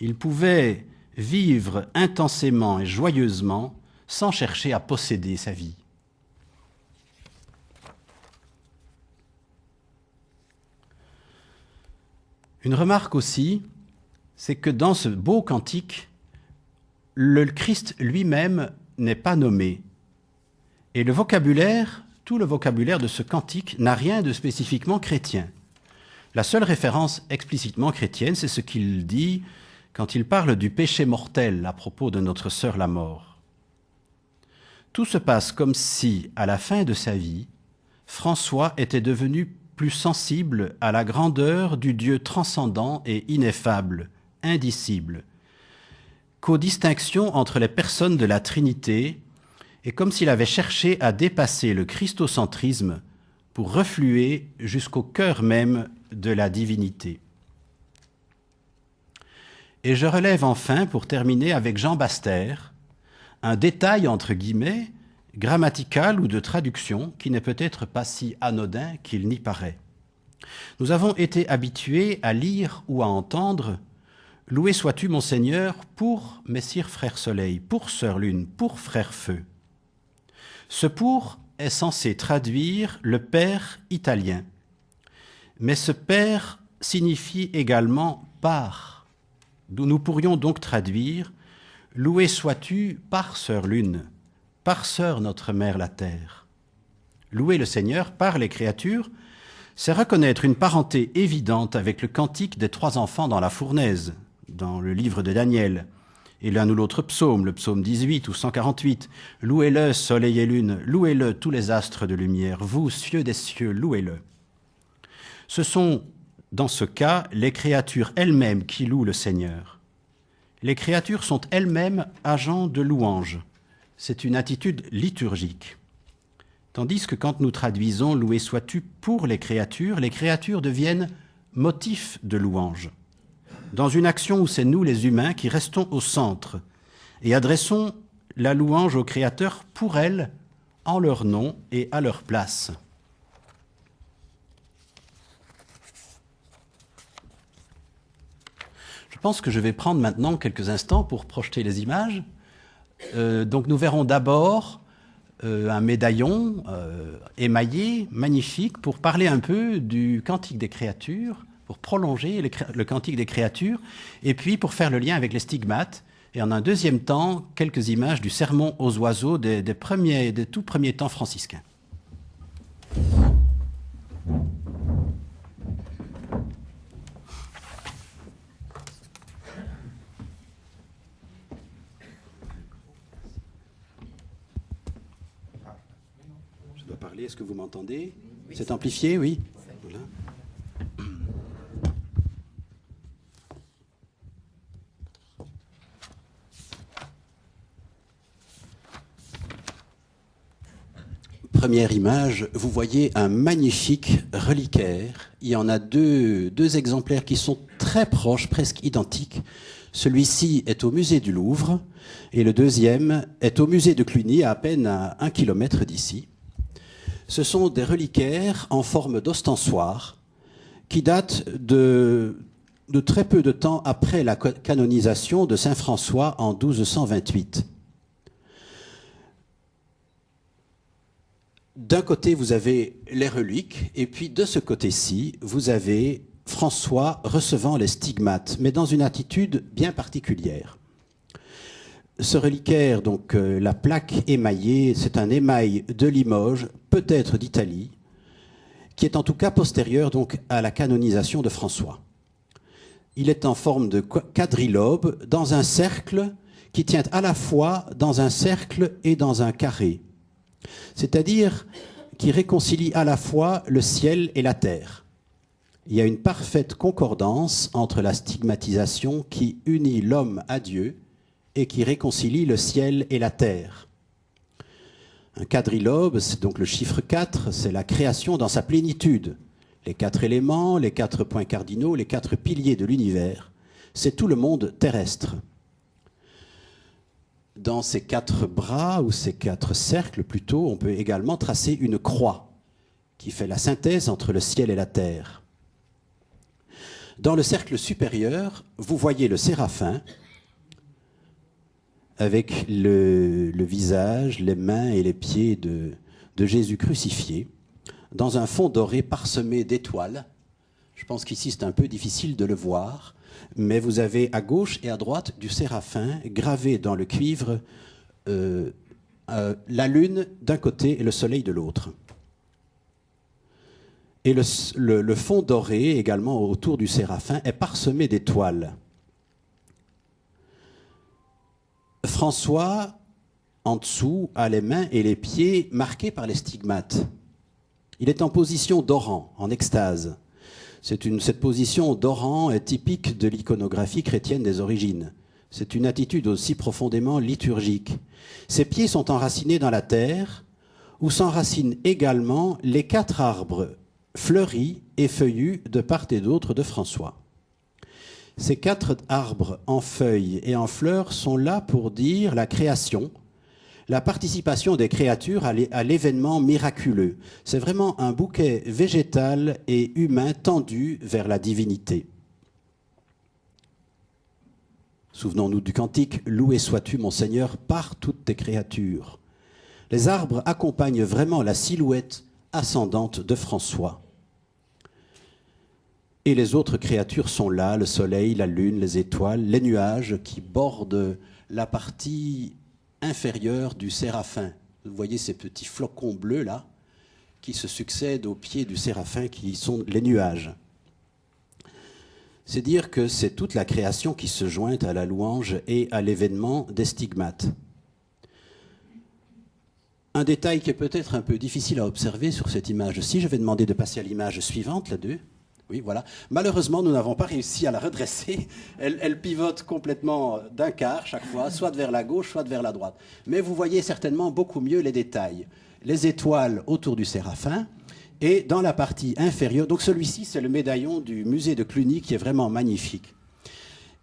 Il pouvait vivre intensément et joyeusement sans chercher à posséder sa vie. Une remarque aussi, c'est que dans ce beau cantique, le Christ lui-même n'est pas nommé. Et le vocabulaire, tout le vocabulaire de ce cantique n'a rien de spécifiquement chrétien. La seule référence explicitement chrétienne, c'est ce qu'il dit quand il parle du péché mortel à propos de notre sœur la mort. Tout se passe comme si, à la fin de sa vie, François était devenu plus sensible à la grandeur du Dieu transcendant et ineffable, indicible, qu'aux distinctions entre les personnes de la Trinité, et comme s'il avait cherché à dépasser le christocentrisme pour refluer jusqu'au cœur même de la divinité. Et je relève enfin, pour terminer, avec Jean Baster, un détail entre guillemets, grammatical ou de traduction, qui n'est peut-être pas si anodin qu'il n'y paraît. Nous avons été habitués à lire ou à entendre « Loué sois-tu, mon Seigneur, pour Messire Frère Soleil, pour Sœur Lune, pour Frère Feu ». Ce « pour » est censé traduire le Père italien. Mais ce Père signifie également « par », d'où nous pourrions donc traduire « Loué sois-tu par Sœur Lune, par Sœur notre Mère la Terre ». Louer le Seigneur par les créatures, c'est reconnaître une parenté évidente avec le cantique des 3 enfants dans la fournaise, dans le livre de Daniel, et l'un ou l'autre psaume, le psaume 18 ou 148. « Louez-le, soleil et lune, louez-le, tous les astres de lumière, vous, cieux des cieux, louez-le. » Ce sont, dans ce cas, les créatures elles-mêmes qui louent le Seigneur. Les créatures sont elles-mêmes agents de louange. C'est une attitude liturgique. Tandis que quand nous traduisons « Loué sois-tu » pour les créatures deviennent motifs de louange. Dans une action où c'est nous les humains qui restons au centre et adressons la louange aux créateurs pour elles, en leur nom et à leur place. Je pense que je vais prendre maintenant quelques instants pour projeter les images. Donc nous verrons d'abord un médaillon émaillé, magnifique, pour parler un peu du Cantique des créatures, pour prolonger le Cantique des créatures, et puis pour faire le lien avec les stigmates. Et en un deuxième temps, quelques images du sermon aux oiseaux des tout premiers temps franciscains. Je dois parler, est-ce que vous m'entendez? Oui. C'est amplifié, oui. Voilà. Première image, vous voyez un magnifique reliquaire. Il y en a deux exemplaires qui sont très proches, presque identiques. Celui-ci est au musée du Louvre et le deuxième est au musée de Cluny, à peine à 1 kilomètre d'ici. Ce sont des reliquaires en forme d'ostensoir qui datent de très peu de temps après la canonisation de saint François en 1228. D'un côté, vous avez les reliques, et puis de ce côté-ci, vous avez François recevant les stigmates, mais dans une attitude bien particulière. Ce reliquaire, donc la plaque émaillée, c'est un émail de Limoges, peut-être d'Italie, qui est en tout cas postérieur donc à la canonisation de François. Il est en forme de quadrilobe dans un cercle qui tient à la fois dans un cercle et dans un carré, c'est-à-dire qui réconcilie à la fois le ciel et la terre. Il y a une parfaite concordance entre la stigmatisation qui unit l'homme à Dieu et qui réconcilie le ciel et la terre. Un quadrilobe, c'est donc le chiffre 4, c'est la création dans sa plénitude. Les 4 éléments, les 4 points cardinaux, les 4 piliers de l'univers, c'est tout le monde terrestre. Dans ces 4 bras, ou ces 4 cercles plutôt, on peut également tracer une croix qui fait la synthèse entre le ciel et la terre. Dans le cercle supérieur, vous voyez le séraphin avec le visage, les mains et les pieds de Jésus crucifié, dans un fond doré parsemé d'étoiles. Je pense qu'ici c'est un peu difficile de le voir, mais vous avez à gauche et à droite du séraphin gravé dans le cuivre la lune d'un côté et le soleil de l'autre. Et le fond doré également autour du séraphin est parsemé d'étoiles. François, en dessous, a les mains et les pieds marqués par les stigmates. Il est en position d'orant, en extase. Cette position d'orant est typique de l'iconographie chrétienne des origines. C'est une attitude aussi profondément liturgique. Ses pieds sont enracinés dans la terre, où s'enracinent également les 4 arbres fleuris et feuillus de part et d'autre de François. Ces 4 arbres en feuilles et en fleurs sont là pour dire la création, la participation des créatures à l'événement miraculeux. C'est vraiment un bouquet végétal et humain tendu vers la divinité. Souvenons-nous du cantique « Loué sois-tu, mon Seigneur, par toutes tes créatures ». Les arbres accompagnent vraiment la silhouette ascendante de François. Et les autres créatures sont là, le soleil, la lune, les étoiles, les nuages qui bordent la partie inférieure du séraphin. Vous voyez ces petits flocons bleus là, qui se succèdent aux pieds du séraphin, qui sont les nuages. C'est dire que c'est toute la création qui se joint à la louange et à l'événement des stigmates. Un détail qui est peut-être un peu difficile à observer sur cette image-ci, je vais demander de passer à l'image suivante, la 2. Oui, voilà. Malheureusement, nous n'avons pas réussi à la redresser. Elle pivote complètement d'un quart chaque fois, soit vers la gauche, soit vers la droite. Mais vous voyez certainement beaucoup mieux les détails. Les étoiles autour du séraphin et dans la partie inférieure. Donc celui-ci, c'est le médaillon du musée de Cluny qui est vraiment magnifique.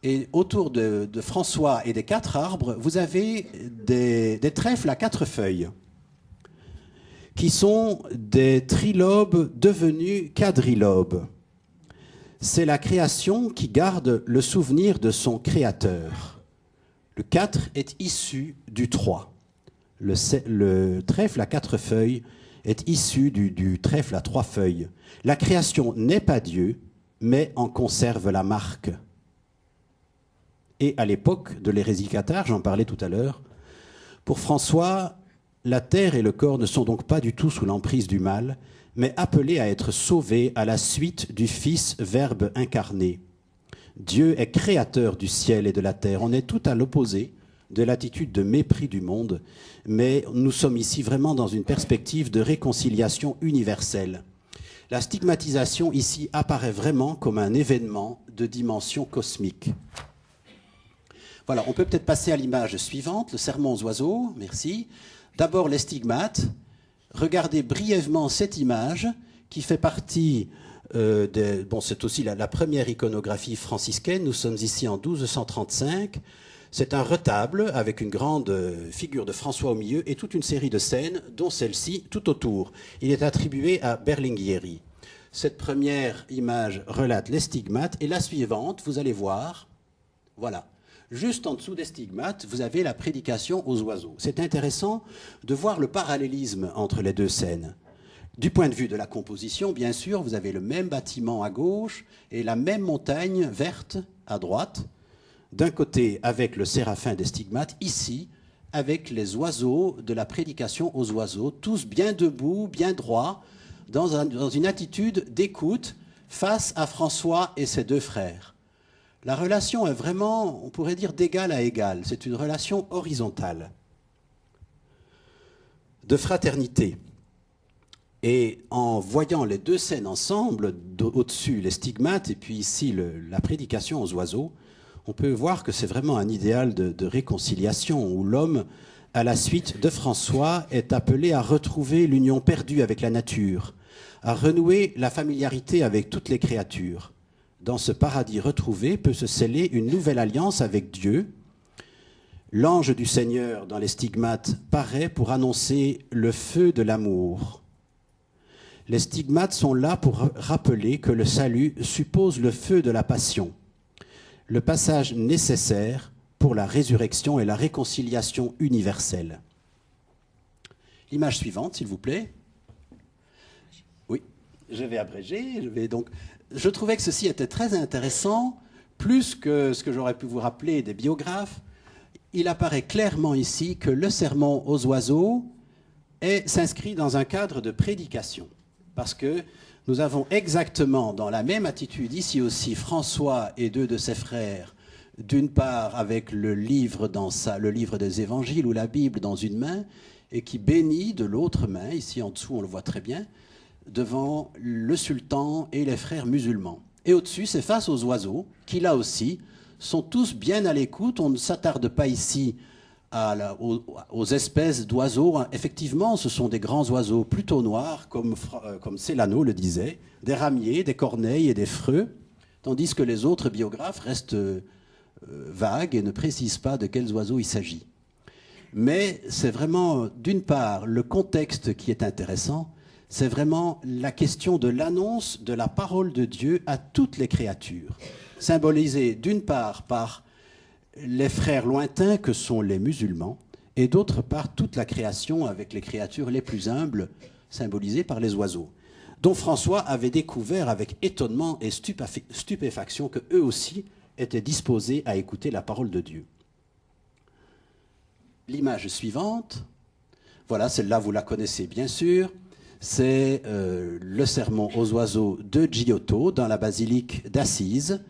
Et autour de François et des 4 arbres, vous avez des trèfles à 4 feuilles qui sont des trilobes devenus quadrilobes. C'est la création qui garde le souvenir de son créateur. Le 4 est issu du 3. Le trèfle à 4 feuilles est issu du trèfle à 3 feuilles. La création n'est pas Dieu, mais en conserve la marque. Et à l'époque de l'hérésie cathare, j'en parlais tout à l'heure, pour François, la terre et le corps ne sont donc pas du tout sous l'emprise du mal, mais appelés à être sauvés à la suite du Fils Verbe incarné. Dieu est créateur du ciel et de la terre. On est tout à l'opposé de l'attitude de mépris du monde, mais nous sommes ici vraiment dans une perspective de réconciliation universelle. La stigmatisation ici apparaît vraiment comme un événement de dimension cosmique. Voilà, on peut peut-être passer à l'image suivante, le sermon aux oiseaux, merci. D'abord les stigmates. Regardez brièvement cette image qui fait partie c'est aussi la première iconographie franciscaine. Nous sommes ici en 1235. C'est un retable avec une grande figure de François au milieu et toute une série de scènes, dont celle-ci tout autour. Il est attribué à Berlinghieri. Cette première image relate les stigmates et la suivante, vous allez voir, voilà. Juste en dessous des stigmates, vous avez la prédication aux oiseaux. C'est intéressant de voir le parallélisme entre les deux scènes. Du point de vue de la composition, bien sûr, vous avez le même bâtiment à gauche et la même montagne verte à droite. D'un côté, avec le séraphin des stigmates, ici, avec les oiseaux de la prédication aux oiseaux, tous bien debout, bien droits, dans une attitude d'écoute face à François et ses 2 frères. La relation est vraiment, on pourrait dire, d'égal à égal. C'est une relation horizontale, de fraternité. Et en voyant les 2 scènes ensemble, au-dessus les stigmates et puis ici la prédication aux oiseaux, on peut voir que c'est vraiment un idéal de réconciliation où l'homme, à la suite de François, est appelé à retrouver l'union perdue avec la nature, à renouer la familiarité avec toutes les créatures. Dans ce paradis retrouvé peut se sceller une nouvelle alliance avec Dieu. L'ange du Seigneur dans les stigmates paraît pour annoncer le feu de l'amour. Les stigmates sont là pour rappeler que le salut suppose le feu de la passion, le passage nécessaire pour la résurrection et la réconciliation universelle. L'image suivante, s'il vous plaît. Oui, je vais abréger, Je trouvais que ceci était très intéressant, plus que ce que j'aurais pu vous rappeler des biographes. Il apparaît clairement ici que le sermon aux oiseaux s'inscrit dans un cadre de prédication. Parce que nous avons exactement dans la même attitude ici aussi François et 2 de ses frères, d'une part avec le livre des évangiles ou la Bible dans une main, et qui bénit de l'autre main, ici en dessous on le voit très bien, devant le sultan et les frères musulmans. Et au-dessus, c'est face aux oiseaux, qui là aussi sont tous bien à l'écoute. On ne s'attarde pas ici aux espèces d'oiseaux. Effectivement, ce sont des grands oiseaux plutôt noirs, comme Célano le disait, des ramiers, des corneilles et des freux, tandis que les autres biographes restent vagues et ne précisent pas de quels oiseaux il s'agit. Mais c'est vraiment, d'une part, le contexte qui est intéressant, c'est vraiment la question de l'annonce de la parole de Dieu à toutes les créatures, symbolisée d'une part par les frères lointains que sont les musulmans, et d'autre part toute la création avec les créatures les plus humbles, symbolisées par les oiseaux, dont François avait découvert avec étonnement et stupéfaction que eux aussi étaient disposés à écouter la parole de Dieu. L'image suivante, voilà, celle-là vous la connaissez bien sûr, c'est le sermon aux oiseaux de Giotto dans la basilique d'Assise.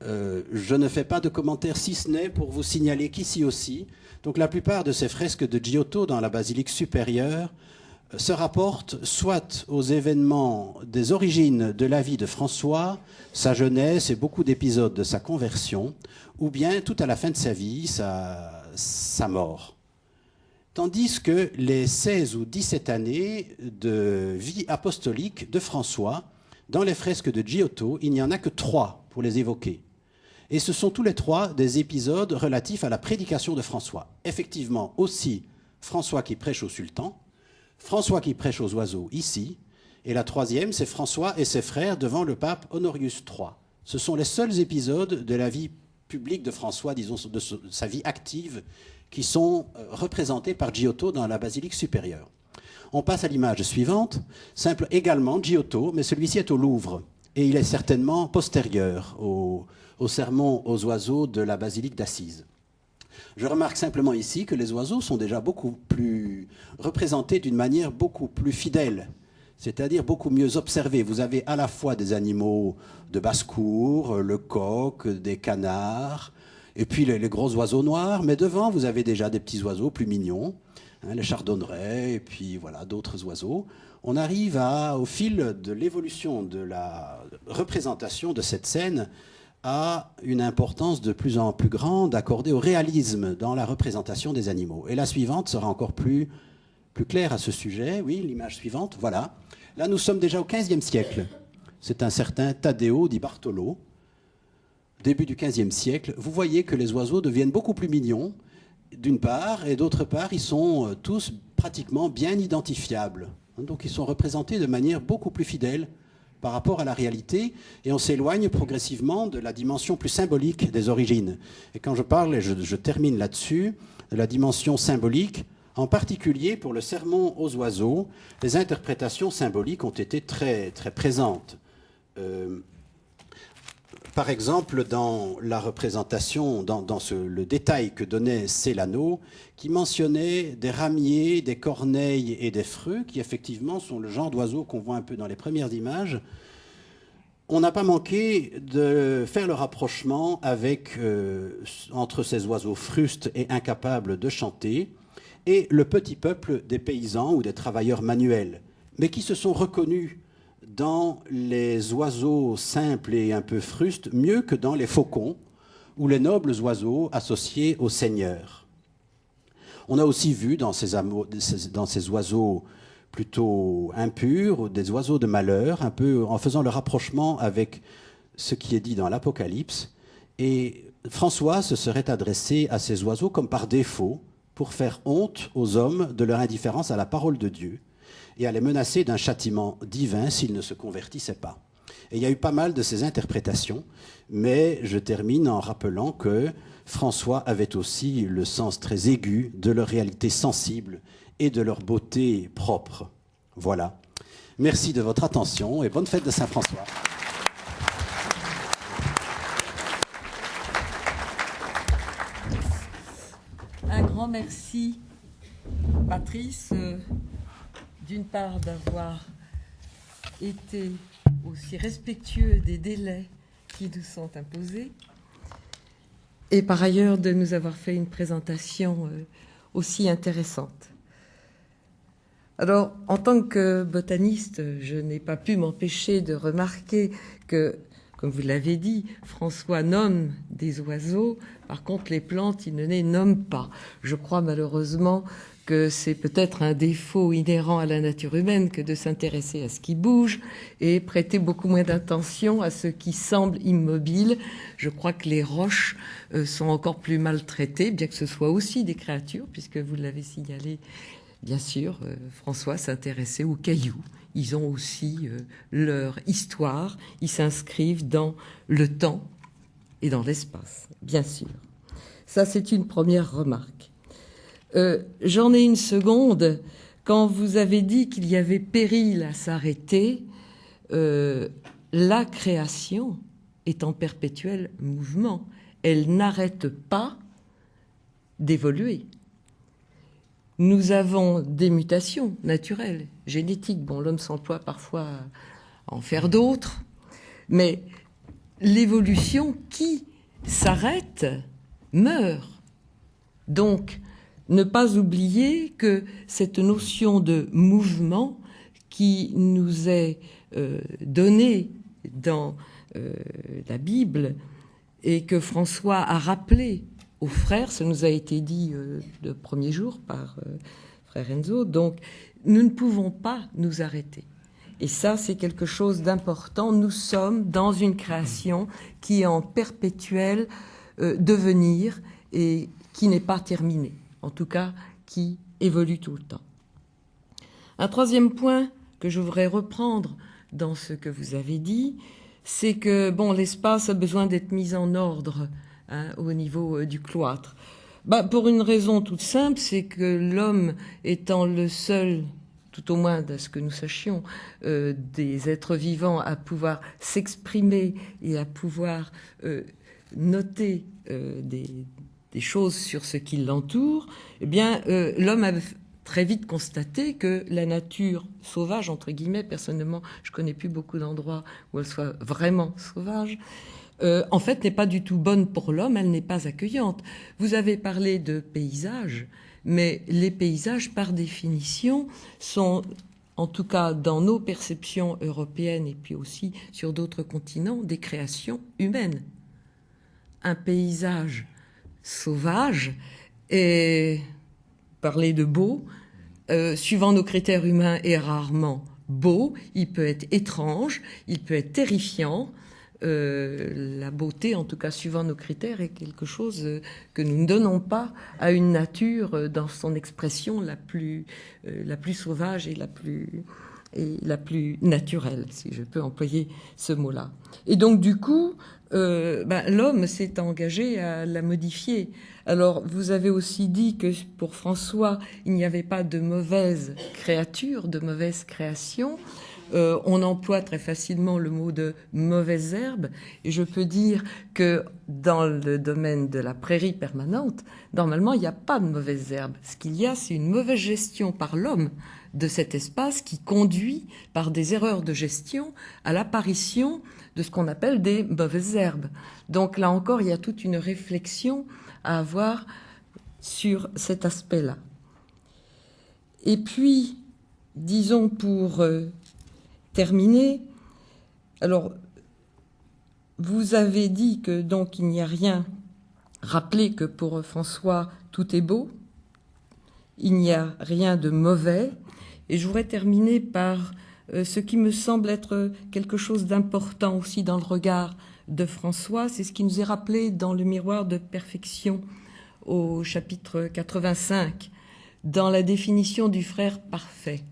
Je ne fais pas de commentaires si ce n'est pour vous signaler qu'ici aussi, donc la plupart de ces fresques de Giotto dans la basilique supérieure se rapportent soit aux événements des origines de la vie de François, sa jeunesse et beaucoup d'épisodes de sa conversion, ou bien tout à la fin de sa vie, sa mort. Tandis que les 16 ou 17 années de vie apostolique de François, dans les fresques de Giotto, il n'y en a que 3 pour les évoquer. Et ce sont tous les 3 des épisodes relatifs à la prédication de François. Effectivement, aussi François qui prêche au sultan, François qui prêche aux oiseaux ici, et la 3e, c'est François et ses frères devant le pape Honorius III. Ce sont les seuls épisodes de la vie publique de François, disons, de sa vie active, qui sont représentés par Giotto dans la basilique supérieure. On passe à l'image suivante, simple également Giotto, mais celui-ci est au Louvre, et il est certainement postérieur au sermon aux oiseaux de la basilique d'Assise. Je remarque simplement ici que les oiseaux sont déjà beaucoup plus représentés d'une manière beaucoup plus fidèle, c'est-à-dire beaucoup mieux observés. Vous avez à la fois des animaux de basse-cour, le coq, des canards, et puis les gros oiseaux noirs, mais devant, vous avez déjà des petits oiseaux plus mignons, les chardonnerets, et puis voilà, d'autres oiseaux. On arrive au fil de l'évolution de la représentation de cette scène, a une importance de plus en plus grande accordée au réalisme dans la représentation des animaux. Et la suivante sera encore plus claire à ce sujet. Oui, l'image suivante, voilà. Là, nous sommes déjà au XVe siècle. C'est un certain Taddeo di Bartolo, début du XVe siècle. Vous voyez que les oiseaux deviennent beaucoup plus mignons, d'une part, et d'autre part, ils sont tous pratiquement bien identifiables. Donc, ils sont représentés de manière beaucoup plus fidèle par rapport à la réalité, et on s'éloigne progressivement de la dimension plus symbolique des origines. Et quand je parle, et je termine là-dessus, de la dimension symbolique, en particulier pour le sermon aux oiseaux, les interprétations symboliques ont été très, très présentes. Par exemple, dans la représentation, dans le détail que donnait Célano, qui mentionnait des ramiers, des corneilles et des freux, qui effectivement sont le genre d'oiseaux qu'on voit un peu dans les premières images, on n'a pas manqué de faire le rapprochement entre ces oiseaux frustes et incapables de chanter, et le petit peuple des paysans ou des travailleurs manuels, mais qui se sont reconnus dans les oiseaux simples et un peu frustes, mieux que dans les faucons ou les nobles oiseaux associés aux seigneurs. On a aussi vu dans ces oiseaux plutôt impurs, ou des oiseaux de malheur, un peu en faisant le rapprochement avec ce qui est dit dans l'Apocalypse. Et François se serait adressé à ces oiseaux comme par défaut, pour faire honte aux hommes de leur indifférence à la parole de Dieu, et à les menacer d'un châtiment divin s'ils ne se convertissaient pas. Et il y a eu pas mal de ces interprétations, mais je termine en rappelant que François avait aussi le sens très aigu de leur réalité sensible et de leur beauté propre. Voilà. Merci de votre attention et bonne fête de Saint-François. Un grand merci, Patrice, d'une part d'avoir été aussi respectueux des délais qui nous sont imposés, et par ailleurs de nous avoir fait une présentation aussi intéressante. Alors, en tant que botaniste, je n'ai pas pu m'empêcher de remarquer que comme vous l'avez dit, François nomme des oiseaux, par contre les plantes, il ne les nomme pas. Je crois malheureusement que c'est peut-être un défaut inhérent à la nature humaine que de s'intéresser à ce qui bouge et prêter beaucoup moins d'attention à ce qui semble immobile. Je crois que les roches sont encore plus maltraitées, bien que ce soit aussi des créatures, puisque vous l'avez signalé, bien sûr, François s'intéressait aux cailloux. Ils ont aussi leur histoire, ils s'inscrivent dans le temps et dans l'espace, bien sûr. Ça, c'est une première remarque. J'en ai une seconde. Quand vous avez dit qu'il y avait péril à s'arrêter, la création est en perpétuel mouvement. Elle n'arrête pas d'évoluer. Nous avons des mutations naturelles, génétiques. Bon, l'homme s'emploie parfois à en faire d'autres, mais l'évolution qui s'arrête meurt. Donc, ne pas oublier que cette notion de mouvement qui nous est donnée dans la Bible et que François a rappelé aux frères, ça nous a été dit le premier jour par frère Enzo, donc nous ne pouvons pas nous arrêter. Et ça, c'est quelque chose d'important. Nous sommes dans une création qui est en perpétuel devenir et qui n'est pas terminée. En tout cas, qui évolue tout le temps. Un troisième point que je voudrais reprendre dans ce que vous avez dit, c'est que bon, l'espace a besoin d'être mis en ordre au niveau du cloître. Pour une raison toute simple, c'est que l'homme étant le seul, tout au moins de ce que nous sachions, des êtres vivants à pouvoir s'exprimer et à pouvoir noter des choses sur ce qui l'entoure, eh bien, l'homme a très vite constaté que la nature sauvage, entre guillemets, personnellement, je connais plus beaucoup d'endroits où elle soit vraiment sauvage, en fait, n'est pas du tout bonne pour l'homme, elle n'est pas accueillante. Vous avez parlé de paysages, mais les paysages, par définition, sont, en tout cas dans nos perceptions européennes et puis aussi sur d'autres continents, des créations humaines. Un paysage sauvage et parler de beau, suivant nos critères humains, est rarement beau. Il peut être étrange, il peut être terrifiant. La beauté, en tout cas suivant nos critères, est quelque chose que nous ne donnons pas à une nature dans son expression la plus sauvage et la plus naturelle, si je peux employer ce mot-là. Et donc du coup, l'homme s'est engagé à la modifier. Alors, vous avez aussi dit que pour François, il n'y avait pas de mauvaise créature, de mauvaise création. On emploie très facilement le mot de mauvaise herbe, et je peux dire que dans le domaine de la prairie permanente, normalement, il n'y a pas de mauvaise herbe. Ce qu'il y a, c'est une mauvaise gestion par l'homme de cet espace qui conduit, par des erreurs de gestion, à l'apparition de ce qu'on appelle des mauvaises herbes. Donc là encore, il y a toute une réflexion à avoir sur cet aspect-là. Et puis, disons pour terminer, alors, vous avez dit que donc il n'y a rien, rappelé que pour François, tout est beau, il n'y a rien de mauvais, et je voudrais terminer par ce qui me semble être quelque chose d'important aussi dans le regard de François, c'est ce qui nous est rappelé dans le miroir de perfection au chapitre 85, dans la définition du frère parfait.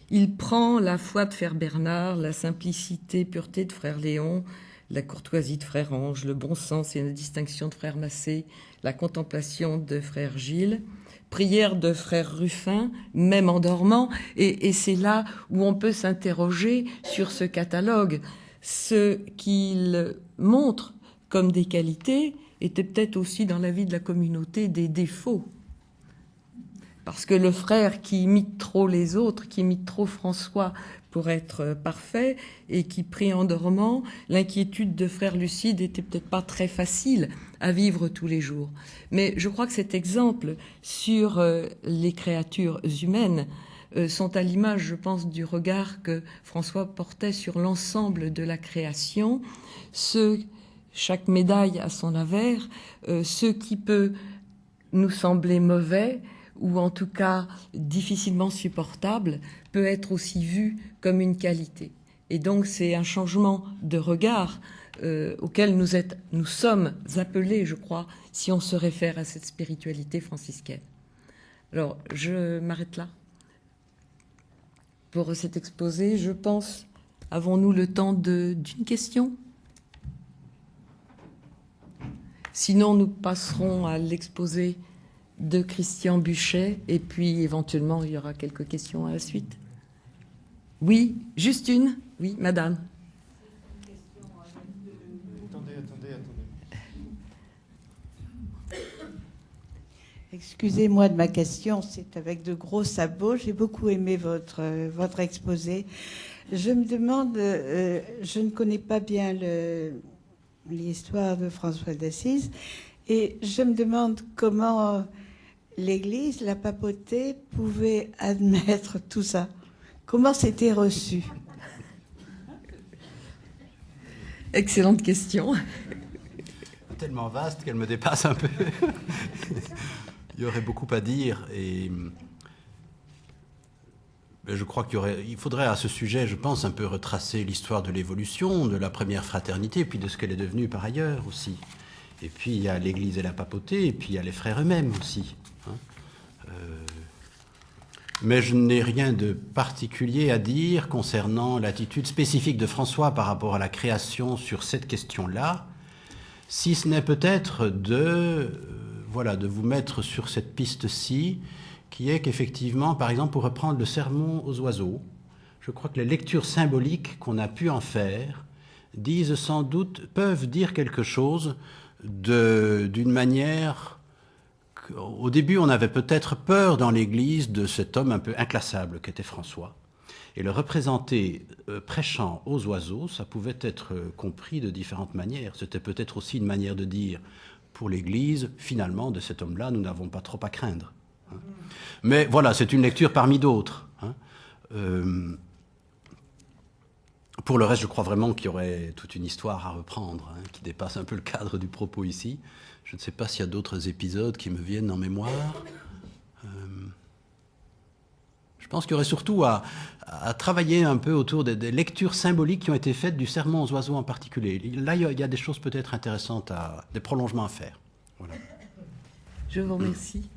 Il prend la foi de frère Bernard, la simplicité, pureté de frère Léon, la courtoisie de frère Ange, le bon sens et la distinction de frère Massé, la contemplation de frère Gilles, prière de frère Ruffin, même en dormant, et c'est là où on peut s'interroger sur ce catalogue. Ce qu'il montre comme des qualités était peut-être aussi dans la vie de la communauté des défauts. Parce que le frère qui imite trop les autres, qui imite trop François pour être parfait et qui prie en dormant, l'inquiétude de frère Lucide était peut-être pas très facile à vivre tous les jours. Mais je crois que cet exemple sur les créatures humaines sont à l'image, je pense, du regard que François portait sur l'ensemble de la création. Chaque médaille a son revers. Ce qui peut nous sembler mauvais, ou en tout cas difficilement supportable, peut être aussi vu comme une qualité. Et donc c'est un changement de regard auquel nous sommes appelés, je crois, si on se réfère à cette spiritualité franciscaine. Alors, je m'arrête là pour cet exposé, je pense. Avons-nous le temps d'une question ? Sinon, nous passerons à l'exposé de Christian Buchet, et puis éventuellement, il y aura quelques questions à la suite. Oui, juste une. Oui, madame. Excusez-moi de ma question, c'est avec de gros sabots. J'ai beaucoup aimé votre exposé. Je me demande, je ne connais pas bien l'histoire de François d'Assise, et je me demande comment l'Église, la papauté, pouvait admettre tout ça. Comment c'était reçu? Excellente question. Tellement vaste qu'elle me dépasse un peu. Il y aurait beaucoup à dire, et je crois qu'il faudrait à ce sujet, je pense, un peu retracer l'histoire de l'évolution de la première fraternité, puis de ce qu'elle est devenue par ailleurs aussi. Et puis il y a l'Église et la papauté, et puis il y a les frères eux-mêmes aussi. Mais je n'ai rien de particulier à dire concernant l'attitude spécifique de François par rapport à la création sur cette question-là, si ce n'est peut-être de vous mettre sur cette piste-ci, qui est qu'effectivement, par exemple, pour reprendre le sermon aux oiseaux, je crois que les lectures symboliques qu'on a pu en faire peuvent dire quelque chose d'une manière. Au début, on avait peut-être peur dans l'Église de cet homme un peu inclassable qu'était François. Et le représenter prêchant aux oiseaux, ça pouvait être compris de différentes manières. C'était peut-être aussi une manière de dire pour l'Église, finalement, de cet homme-là, nous n'avons pas trop à craindre. Mais voilà, c'est une lecture parmi d'autres. Pour le reste, je crois vraiment qu'il y aurait toute une histoire à reprendre, qui dépasse un peu le cadre du propos ici. Je ne sais pas s'il y a d'autres épisodes qui me viennent en mémoire. Je pense qu'il y aurait surtout à travailler un peu autour des lectures symboliques qui ont été faites du sermon aux oiseaux en particulier. Là, il y a des choses peut-être intéressantes, des prolongements à faire. Voilà. Je vous remercie.